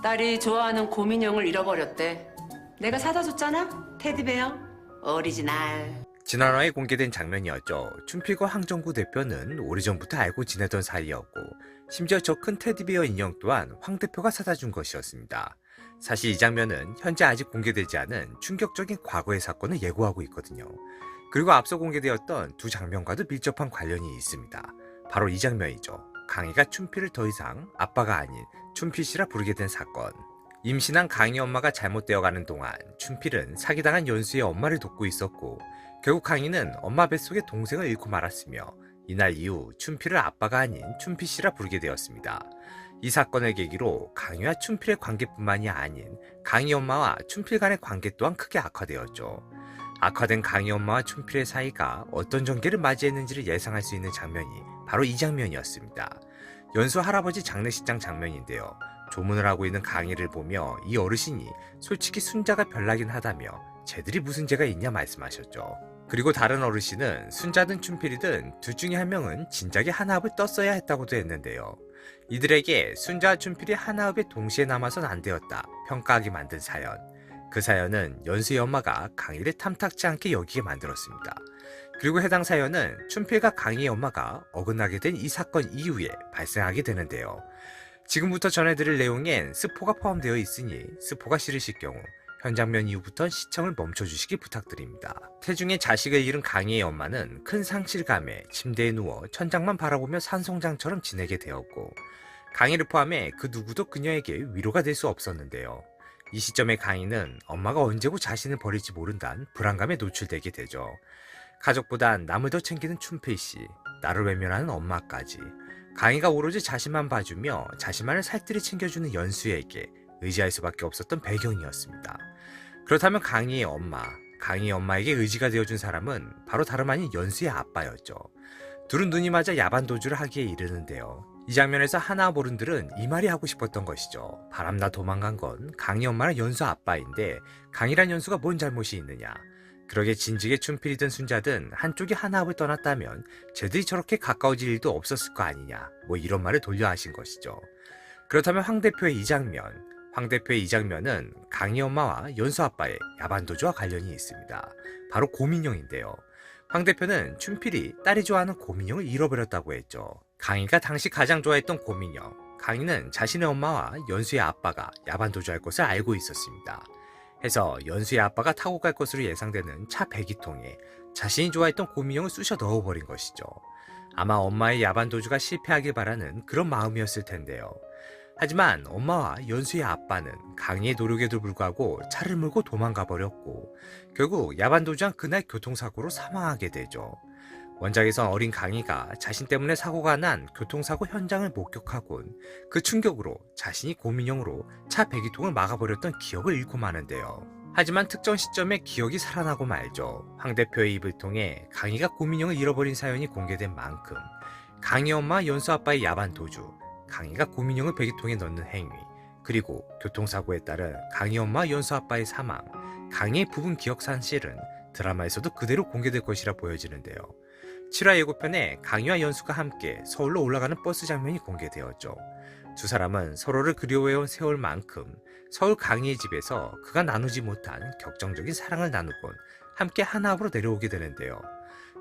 딸이 좋아하는 곰인형을 잃어버렸대. 내가 사다 줬잖아? 테디베어. 오리지널. 지난화에 공개된 장면이었죠. 춘필과 황정구 대표는 오래전부터 알고 지내던 사이였고 심지어 저 큰 테디베어 인형 또한 황 대표가 사다 준 것이었습니다. 사실 이 장면은 현재 아직 공개되지 않은 충격적인 과거의 사건을 예고하고 있거든요. 그리고 앞서 공개되었던 두 장면과도 밀접한 관련이 있습니다. 바로 이 장면이죠. 강희가 춘필을 더 이상 아빠가 아닌 춘필 씨라 부르게 된 사건. 임신한 강희 엄마가 잘못되어가는 동안 춘필은 사기당한 연수의 엄마를 돕고 있었고 결국 강희는 엄마 뱃속에 동생을 잃고 말았으며 이날 이후 춘필을 아빠가 아닌 춘필 씨라 부르게 되었습니다. 이 사건을 계기로 강희와 춘필의 관계뿐만이 아닌 강희 엄마와 춘필 간의 관계 또한 크게 악화되었죠. 악화된 강희 엄마와 춘필의 사이가 어떤 전개를 맞이했는지를 예상할 수 있는 장면이 바로 이 장면이었습니다. 연수 할아버지 장례식장 장면인데요. 조문을 하고 있는 강희를 보며 이 어르신이 솔직히 순자가 별나긴 하다며 쟤들이 무슨 죄가 있냐 말씀하셨죠. 그리고 다른 어르신은 순자든 춘필이든 둘 중에 한 명은 진작에 한 합을 떴어야 했다고도 했는데요. 이들에게 순자와 춘필이 한 합에 동시에 남아선 안 되었다 평가하게 만든 사연. 그 사연은 연수의 엄마가 강희를 탐탁지 않게 여기게 만들었습니다. 그리고 해당 사연은 춘필과 강희의 엄마가 어긋나게 된 이 사건 이후에 발생하게 되는데요. 지금부터 전해드릴 내용엔 스포가 포함되어 있으니 스포가 싫으실 경우 현 장면 이후부터 시청을 멈춰주시기 부탁드립니다. 태중에 자식을 잃은 강희의 엄마는 큰 상실감에 침대에 누워 천장만 바라보며 산송장처럼 지내게 되었고 강희를 포함해 그 누구도 그녀에게 위로가 될 수 없었는데요. 이 시점에 강희는 엄마가 언제고 자신을 버릴지 모른다는 불안감에 노출되게 되죠. 가족보단 남을 더 챙기는 춘필씨, 나를 외면하는 엄마까지 강희가 오로지 자신만 봐주며 자신만을 살뜰히 챙겨주는 연수에게 의지할 수밖에 없었던 배경이었습니다. 그렇다면 강희의 엄마, 강희의 엄마에게 의지가 되어준 사람은 바로 다름 아닌 연수의 아빠였죠. 둘은 눈이 맞아 야반도주를 하기에 이르는데요. 이 장면에서 하나 어른들은 이 말이 하고 싶었던 것이죠. 바람나 도망간 건 강희 엄마랑 연수 아빠인데 강희란 연수가 뭔 잘못이 있느냐. 그러게 진즉에 춘필이든 순자든 한쪽이 하나합을 떠났다면 쟤들이 저렇게 가까워질 일도 없었을 거 아니냐. 뭐 이런 말을 돌려 하신 것이죠. 그렇다면 황 대표의 이 장면은 강희 엄마와 연수 아빠의 야반도주와 관련이 있습니다. 바로 곰인형인데요. 황 대표는 춘필이 딸이 좋아하는 곰인형을 잃어버렸다고 했죠. 강희가 당시 가장 좋아했던 곰인형. 강희는 자신의 엄마와 연수의 아빠가 야반도주할 것을 알고 있었습니다. 해서 연수의 아빠가 타고 갈 것으로 예상되는 차 배기통에 자신이 좋아했던 곰인형을 쑤셔 넣어버린 것이죠. 아마 엄마의 야반도주가 실패하길 바라는 그런 마음이었을 텐데요. 하지만 엄마와 연수의 아빠는 강희의 노력에도 불구하고 차를 몰고 도망가 버렸고 결국 야반도주한 그날 교통사고로 사망하게 되죠. 원작에선 어린 강희가 자신 때문에 사고가 난 교통사고 현장을 목격하곤 그 충격으로 자신이 곰인형으로 차 배기통을 막아버렸던 기억을 잃고 마는데요. 하지만 특정 시점에 기억이 살아나고 말죠. 황 대표의 입을 통해 강희가 곰인형을 잃어버린 사연이 공개된 만큼 강희 엄마 연수 아빠의 야반도주, 강희가 곰인형을 배기통에 넣는 행위, 그리고 교통사고에 따른 강희 엄마 연수 아빠의 사망, 강희의 부분 기억 상실은 드라마에서도 그대로 공개될 것이라 보여지는데요. 7화 예고편에 강희와 연수가 함께 서울로 올라가는 버스 장면이 공개되었죠. 두 사람은 서로를 그리워해온 세월만큼 서울 강희의 집에서 그가 나누지 못한 격정적인 사랑을 나누곤 함께 하나읍으로 내려오게 되는데요.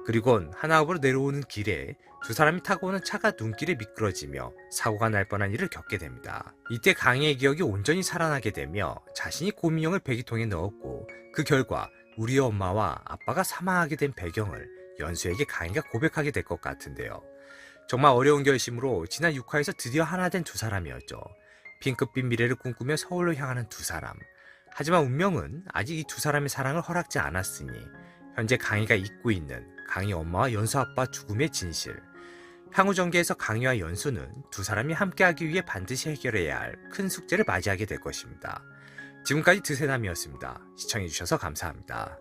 그리곤 하나읍으로 내려오는 길에 두 사람이 타고 오는 차가 눈길에 미끄러지며 사고가 날 뻔한 일을 겪게 됩니다. 이때 강희의 기억이 온전히 살아나게 되며 자신이 곰인형을 배기통에 넣었고 그 결과 우리의 엄마와 아빠가 사망하게 된 배경을 연수에게 강희가 고백하게 될 것 같은데요. 정말 어려운 결심으로 지난 6화에서 드디어 하나 된 두 사람이었죠. 핑크빛 미래를 꿈꾸며 서울로 향하는 두 사람. 하지만 운명은 아직 이 두 사람의 사랑을 허락지 않았으니 현재 강희가 잊고 있는 강희 엄마와 연수 아빠 죽음의 진실. 향후 전개에서 강희와 연수는 두 사람이 함께하기 위해 반드시 해결해야 할 큰 숙제를 맞이하게 될 것입니다. 지금까지 드세남이었습니다. 시청해주셔서 감사합니다.